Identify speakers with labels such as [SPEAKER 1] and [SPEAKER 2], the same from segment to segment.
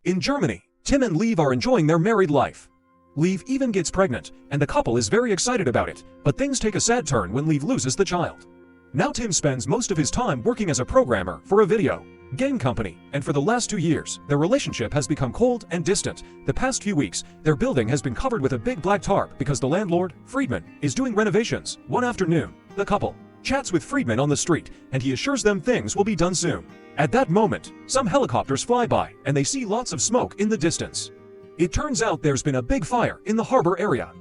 [SPEAKER 1] In Germany, Tim and Liv are enjoying their married life. Liv even gets pregnant, and the couple is very excited about it, but things take a sad turn when Liv loses the child. Now Tim spends most of his time working as a programmer for a video game company, and for the last 2 years, their relationship has become cold and distant. The past few weeks, their building has been covered with a big black tarp because the landlord, Friedman, is doing renovations. One afternoon, the couple chats with Friedman on the street, and he assures them things will be done soon. At that moment, some helicopters fly by, and they see lots of smoke in the distance. It turns out there's been a big fire in the harbor area.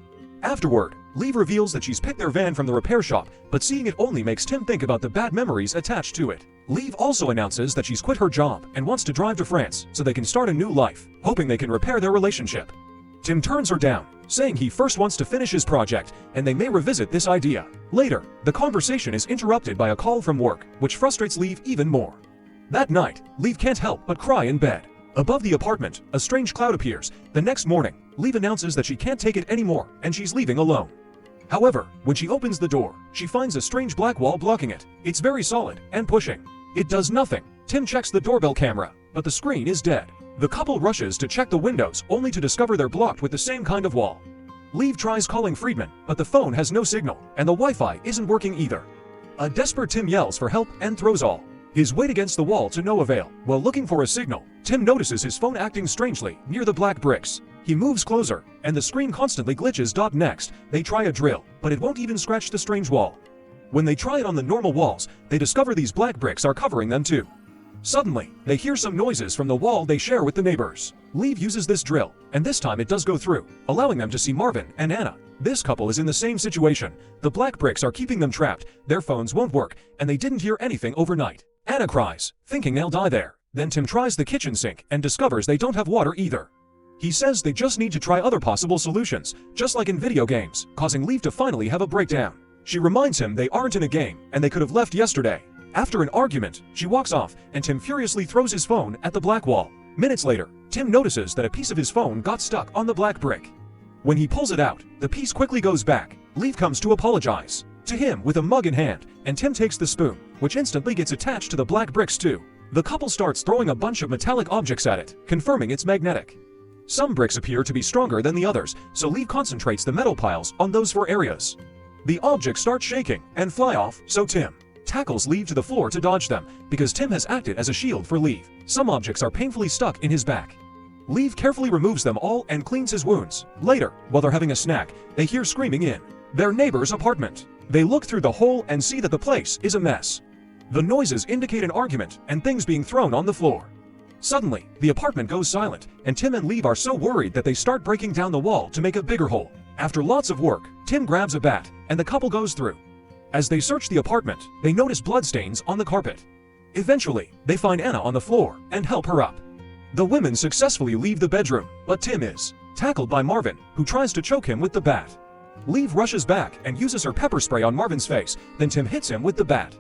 [SPEAKER 1] Afterward, Liv reveals that she's picked their van from the repair shop, but seeing it only makes Tim think about the bad memories attached to it. Liv also announces that she's quit her job and wants to drive to France so they can start a new life, hoping they can repair their relationship. Tim turns her down, saying he first wants to finish his project and they may revisit this idea. Later, the conversation is interrupted by a call from work, which frustrates Liv even more. That night, Liv can't help but cry in bed. Above the apartment, a strange cloud appears. The next morning, Liv announces that she can't take it anymore and she's leaving alone. However, when she opens the door, she finds a strange black wall blocking it. It's very solid and pushing. It does nothing. Tim checks the doorbell camera, but the screen is dead. The couple rushes to check the windows only to discover they're blocked with the same kind of wall. Liv tries calling Friedman, but the phone has no signal and the Wi-Fi isn't working either. A desperate Tim yells for help and throws all his weight against the wall to no avail. While looking for a signal, Tim notices his phone acting strangely near the black bricks. He moves closer, and the screen constantly glitches. Next, they try a drill, but it won't even scratch the strange wall. When they try it on the normal walls, they discover these black bricks are covering them too. Suddenly, they hear some noises from the wall they share with the neighbors. Liv uses this drill, and this time it does go through, allowing them to see Marvin and Anna. This couple is in the same situation. The black bricks are keeping them trapped, their phones won't work, and they didn't hear anything overnight. Anna cries, thinking they'll die there. Then Tim tries the kitchen sink and discovers they don't have water either. He says they just need to try other possible solutions, just like in video games, causing Liv to finally have a breakdown. She reminds him they aren't in a game, and they could have left yesterday. After an argument, she walks off, and Tim furiously throws his phone at the black wall. Minutes later, Tim notices that a piece of his phone got stuck on the black brick. When he pulls it out, the piece quickly goes back. Liv comes to apologize to him with a mug in hand, and Tim takes the spoon, which instantly gets attached to the black bricks too. The couple starts throwing a bunch of metallic objects at it, confirming it's magnetic. Some bricks appear to be stronger than the others, so Liv concentrates the metal piles on those 4 areas. The objects start shaking and fly off, so Tim tackles Liv to the floor to dodge them, because Tim has acted as a shield for Liv. Some objects are painfully stuck in his back. Liv carefully removes them all and cleans his wounds. Later, while they're having a snack, they hear screaming in their neighbor's apartment. They look through the hole and see that the place is a mess. The noises indicate an argument and things being thrown on the floor. Suddenly, the apartment goes silent, and Tim and Liv are so worried that they start breaking down the wall to make a bigger hole. After lots of work, Tim grabs a bat, and the couple goes through. As they search the apartment, they notice bloodstains on the carpet. Eventually, they find Anna on the floor and help her up. The women successfully leave the bedroom, but Tim is tackled by Marvin, who tries to choke him with the bat. Liv rushes back and uses her pepper spray on Marvin's face, then Tim hits him with the bat.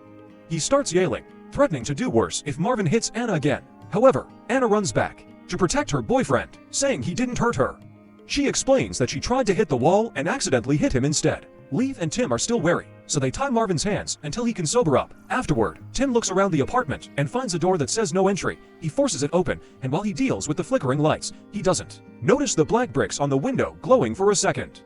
[SPEAKER 1] He starts yelling, threatening to do worse if Marvin hits Anna again. However, Anna runs back to protect her boyfriend, saying he didn't hurt her. She explains that she tried to hit the wall and accidentally hit him instead. Liv and Tim are still wary, so they tie Marvin's hands until he can sober up. Afterward, Tim looks around the apartment and finds a door that says no entry. He forces it open, and while he deals with the flickering lights, he doesn't notice the black bricks on the window glowing for a second.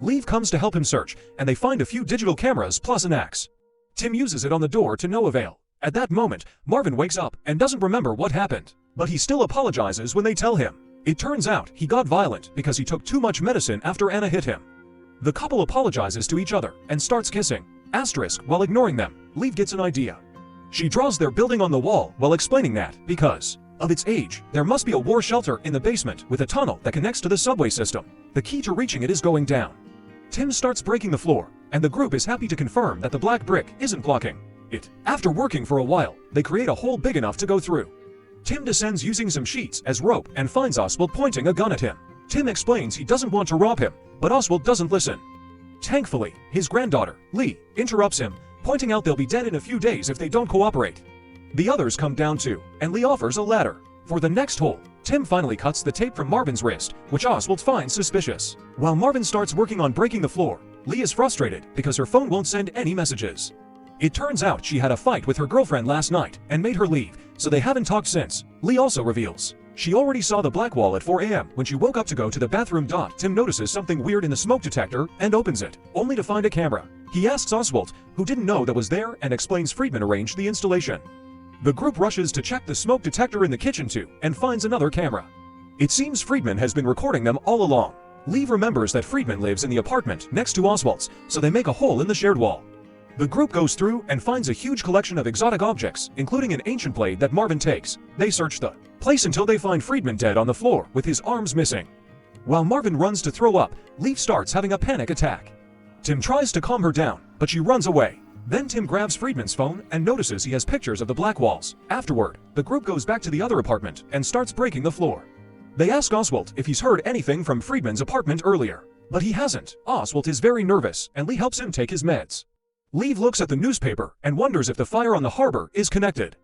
[SPEAKER 1] Liv comes to help him search, and they find a few digital cameras plus an axe. Tim uses it on the door to no avail. At that moment, Marvin wakes up and doesn't remember what happened, but he still apologizes when they tell him. It turns out he got violent because he took too much medicine after Anna hit him. The couple apologizes to each other and starts kissing. While ignoring them, Liv gets an idea. She draws their building on the wall while explaining that, because of its age, there must be a war shelter in the basement with a tunnel that connects to the subway system. The key to reaching it is going down. Tim starts breaking the floor, and the group is happy to confirm that the black brick isn't blocking it. After working for a while, they create a hole big enough to go through. Tim descends using some sheets as rope and finds Oswald pointing a gun at him. Tim explains he doesn't want to rob him, but Oswald doesn't listen. Thankfully, his granddaughter, Lee, interrupts him, pointing out they'll be dead in a few days if they don't cooperate. The others come down too, and Lee offers a ladder. For the next hole, Tim finally cuts the tape from Marvin's wrist, which Oswald finds suspicious. While Marvin starts working on breaking the floor, Lee is frustrated because her phone won't send any messages. It turns out she had a fight with her girlfriend last night and made her leave, so they haven't talked since. Lee also reveals She already saw the black wall at 4 a.m. when she woke up to go to the bathroom. Tim notices something weird in the smoke detector and opens it, only to find a camera. He asks Oswald, who didn't know that was there, and explains Friedman arranged the installation. The group rushes to check the smoke detector in the kitchen too, and finds another camera. It seems Friedman has been recording them all along. Lev remembers that Friedman lives in the apartment next to Oswald's, so they make a hole in the shared wall. The group goes through and finds a huge collection of exotic objects, including an ancient blade that Marvin takes. They search the place until they find Friedman dead on the floor with his arms missing. While Marvin runs to throw up, Lev starts having a panic attack. Tim tries to calm her down, but she runs away. Then Tim grabs Friedman's phone and notices he has pictures of the black walls. Afterward, the group goes back to the other apartment and starts breaking the floor. They ask Oswald if he's heard anything from Friedman's apartment earlier, but he hasn't. Oswald is very nervous, and Lev helps him take his meds. Lev looks at the newspaper and wonders if the fire on the harbor is connected.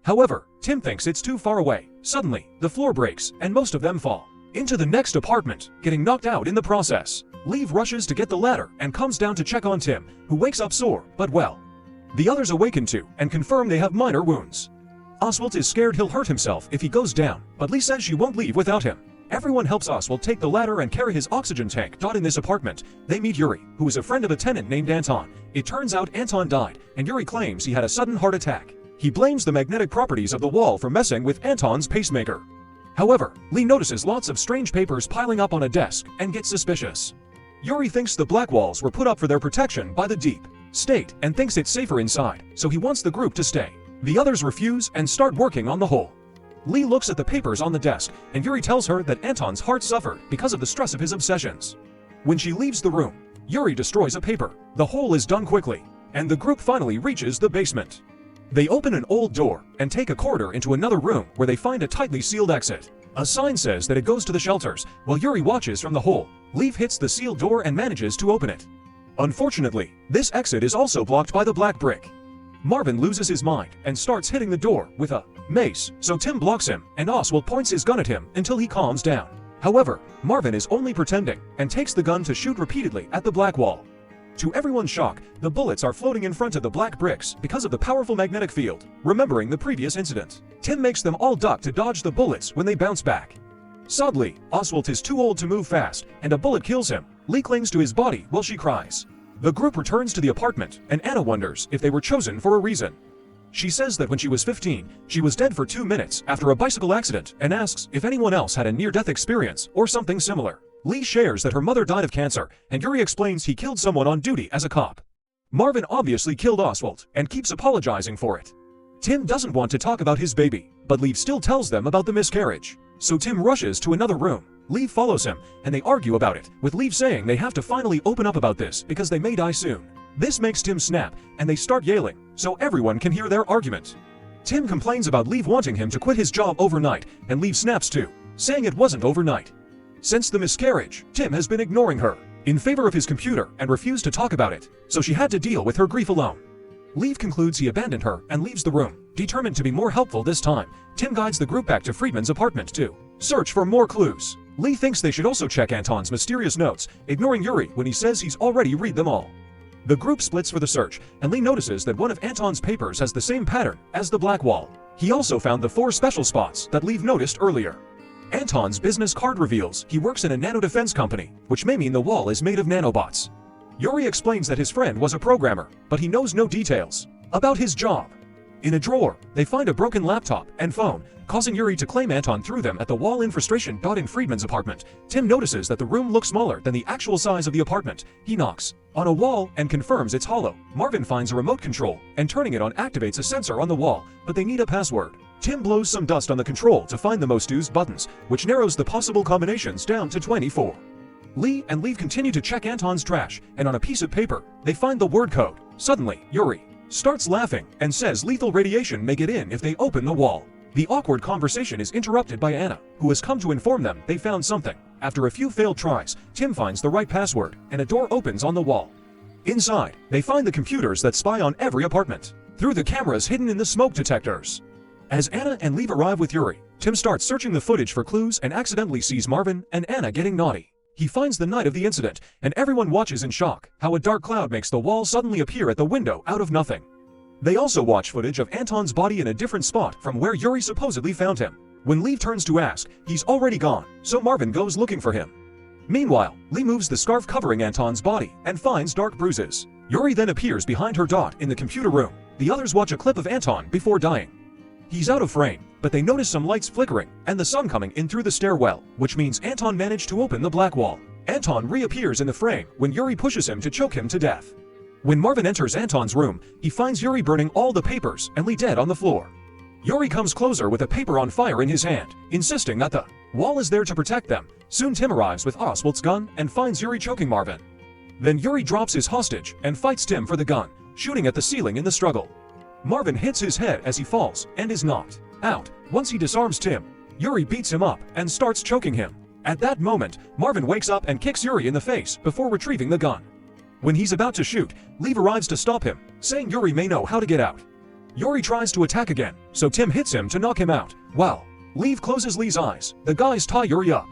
[SPEAKER 1] However, Tim thinks it's too far away. Suddenly, the floor breaks and most of them fall into the next apartment, getting knocked out in the process. Lev rushes to get the ladder and comes down to check on Tim, who wakes up sore, but well. The others awaken too and confirm they have minor wounds. Oswald is scared he'll hurt himself if he goes down, but Lev says she won't leave without him. Everyone helps Oswald take the ladder and carry his oxygen tank. In this apartment, they meet Yuri, who is a friend of a tenant named Anton. It turns out Anton died, and Yuri claims he had a sudden heart attack. He blames the magnetic properties of the wall for messing with Anton's pacemaker. However, Lev notices lots of strange papers piling up on a desk and gets suspicious. Yuri thinks the black walls were put up for their protection by the deep state and thinks it's safer inside, so he wants the group to stay. The others refuse and start working on the hole. Lev looks at the papers on the desk, and Yuri tells her that Anton's heart suffered because of the stress of his obsessions. When she leaves the room, Yuri destroys a paper. The hole is done quickly, and the group finally reaches the basement. They open an old door and take a corridor into another room where they find a tightly sealed exit. A sign says that it goes to the shelters. While Yuri watches from the hole, Lev hits the sealed door and manages to open it. Unfortunately, this exit is also blocked by the black brick. Marvin loses his mind and starts hitting the door with a mace, so Tim blocks him, and Oswald points his gun at him until he calms down. However, Marvin is only pretending and takes the gun to shoot repeatedly at the black wall. To everyone's shock, the bullets are floating in front of the black bricks because of the powerful magnetic field. Remembering the previous incident, Tim makes them all duck to dodge the bullets when they bounce back. Sadly, Oswald is too old to move fast, and a bullet kills him. Lev clings to his body while she cries. The group returns to the apartment, and Anna wonders if they were chosen for a reason. She says that when she was 15, she was dead for 2 minutes after a bicycle accident and asks if anyone else had a near-death experience or something similar. Lev shares that her mother died of cancer, and Yuri explains he killed someone on duty as a cop. Marvin obviously killed Oswald and keeps apologizing for it. Tim doesn't want to talk about his baby, but Lev still tells them about the miscarriage. So Tim rushes to another room. Lev follows him, and they argue about it, with Lev saying they have to finally open up about this because they may die soon. This makes Tim snap, and they start yelling, so everyone can hear their argument. Tim complains about Lev wanting him to quit his job overnight, and Lev snaps too, saying it wasn't overnight. Since the miscarriage, Tim has been ignoring her in favor of his computer and refused to talk about it, so she had to deal with her grief alone. Lev concludes he abandoned her and leaves the room. Determined to be more helpful this time, Tim guides the group back to Friedman's apartment to search for more clues. Lev thinks they should also check Anton's mysterious notes, ignoring Yuri when he says he's already read them all. The group splits for the search, and Lev notices that one of Anton's papers has the same pattern as the black wall. He also found the 4 special spots that Lev noticed earlier. Anton's business card reveals he works in a nano defense company, which may mean the wall is made of nanobots. Yuri explains that his friend was a programmer, but he knows no details about his job. In a drawer, they find a broken laptop and phone, causing Yuri to claim Anton threw them at the wall in frustration. In Friedman's apartment, Tim notices that the room looks smaller than the actual size of the apartment. He knocks on a wall and confirms it's hollow. Marvin finds a remote control, and turning it on activates a sensor on the wall, but they need a password. Tim blows some dust on the control to find the most used buttons, which narrows the possible combinations down to 24. Lev continue to check Anton's trash, and on a piece of paper, they find the word code. Suddenly, Yuri starts laughing and says lethal radiation may get in if they open the wall. The awkward conversation is interrupted by Anna, who has come to inform them they found something. After a few failed tries, Tim finds the right password, and a door opens on the wall. Inside, they find the computers that spy on every apartment through the cameras hidden in the smoke detectors. As Anna and Lev arrive with Yuri, Tim starts searching the footage for clues and accidentally sees Marvin and Anna getting naughty. He finds the night of the incident, and everyone watches in shock how a dark cloud makes the wall suddenly appear at the window out of nothing. They also watch footage of Anton's body in a different spot from where Yuri supposedly found him. When Leave turns to ask, he's already gone, so Marvin goes looking for him. Meanwhile, Lee moves the scarf covering Anton's body and finds dark bruises. Yuri then appears behind her Dot in the computer room. The others watch a clip of Anton before dying. He's out of frame, but they notice some lights flickering and the sun coming in through the stairwell, which means Anton managed to open the black wall. Anton reappears in the frame when Yuri pushes him to choke him to death. When Marvin enters Anton's room, he finds Yuri burning all the papers and Lee dead on the floor. Yuri comes closer with a paper on fire in his hand, insisting that the wall is there to protect them. Soon Tim arrives with Oswald's gun and finds Yuri choking Marvin. Then Yuri drops his hostage and fights Tim for the gun, shooting at the ceiling in the struggle. Marvin hits his head as he falls and is knocked out. Once he disarms Tim, Yuri beats him up and starts choking him. At that moment, Marvin wakes up and kicks Yuri in the face before retrieving the gun. When he's about to shoot, Leave arrives to stop him, saying Yuri may know how to get out. Yuri tries to attack again, so Tim hits him to knock him out. While Leave closes Lee's eyes, the guys tie Yuri up.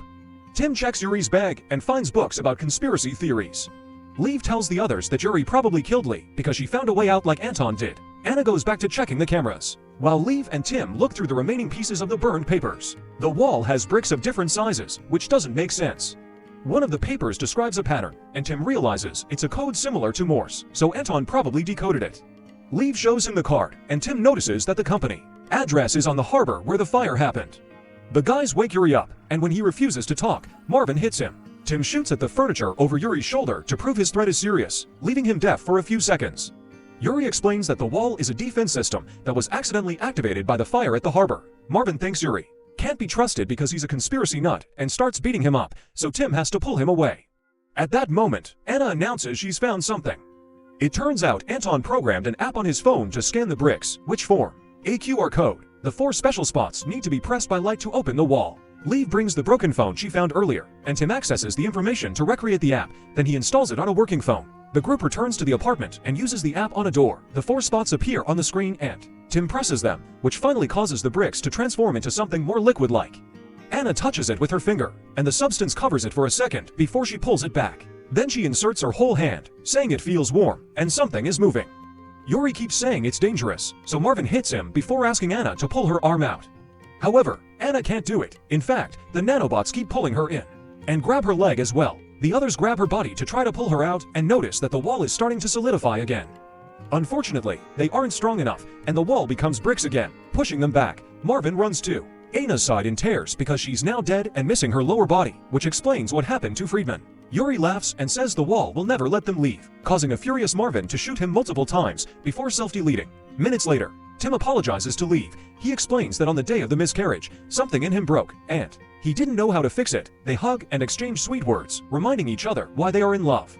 [SPEAKER 1] Tim checks Yuri's bag and finds books about conspiracy theories. Leave tells the others that Yuri probably killed Lee because she found a way out like Anton did. Anna goes back to checking the cameras, while Leave and Tim look through the remaining pieces of the burned papers. The wall has bricks of different sizes, which doesn't make sense. One of the papers describes a pattern, and Tim realizes it's a code similar to Morse, so Anton probably decoded it. Leave shows him the card, and Tim notices that the company address is on the harbor where the fire happened. The guys wake Yuri up, and when he refuses to talk, Marvin hits him. Tim shoots at the furniture over Yuri's shoulder to prove his threat is serious, leaving him deaf for a few seconds. Yuri explains that the wall is a defense system that was accidentally activated by the fire at the harbor. Marvin thinks Yuri can't be trusted because he's a conspiracy nut and starts beating him up, so Tim has to pull him away. At that moment, Anna announces she's found something. It turns out Anton programmed an app on his phone to scan the bricks, which form a QR code. The 4 special spots need to be pressed by light to open the wall. Leave brings the broken phone she found earlier, and Tim accesses the information to recreate the app, then he installs it on a working phone. The group returns to the apartment and uses the app on a door. The 4 spots appear on the screen and Tim presses them, which finally causes the bricks to transform into something more liquid-like. Anna touches it with her finger, and the substance covers it for a second before she pulls it back. Then she inserts her whole hand, saying it feels warm, and something is moving. Yuri keeps saying it's dangerous, so Marvin hits him before asking Anna to pull her arm out. However, Anna can't do it. In fact, the nanobots keep pulling her in and grab her leg as well. The others grab her body to try to pull her out and notice that the wall is starting to solidify again. Unfortunately, they aren't strong enough, and the wall becomes bricks again, pushing them back. Marvin runs too. Anna's side in tears because she's now dead and missing her lower body, which explains what happened to Friedman. Yuri laughs and says the wall will never let them leave, causing a furious Marvin to shoot him multiple times before self-deleting. Minutes later, Tim apologizes to Leave. He explains that on the day of the miscarriage, something in him broke, and he didn't know how to fix it. They hug and exchange sweet words, reminding each other why they are in love.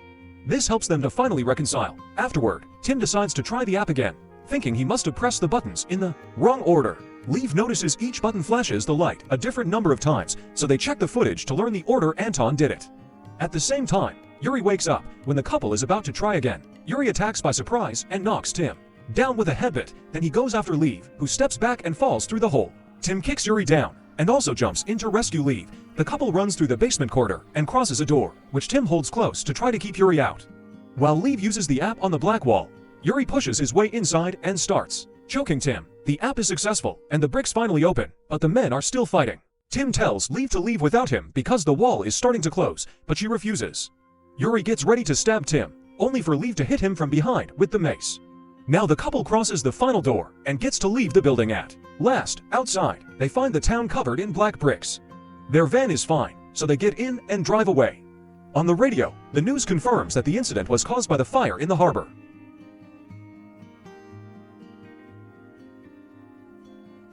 [SPEAKER 1] This helps them to finally reconcile. Afterward, Tim decides to try the app again, thinking he must have pressed the buttons in the wrong order. Leave notices each button flashes the light a different number of times, so they check the footage to learn the order Anton did it. At the same time, Yuri wakes up when the couple is about to try again. Yuri attacks by surprise and knocks Tim down with a headbutt, then he goes after Leave, who steps back and falls through the hole. Tim kicks Yuri down and also jumps in to rescue Leave. The couple runs through the basement corridor and crosses a door, which Tim holds close to try to keep Yuri out. While Leave uses the app on the black wall, Yuri pushes his way inside and starts choking Tim. The app is successful, and the bricks finally open, but the men are still fighting. Tim tells Leave to leave without him because the wall is starting to close, but she refuses. Yuri gets ready to stab Tim, only for Leave to hit him from behind with the mace. Now the couple crosses the final door and gets to leave the building at last. Outside, they find the town covered in black bricks. Their van is fine, so they get in and drive away. On the radio, the news confirms that the incident was caused by the fire in the harbor.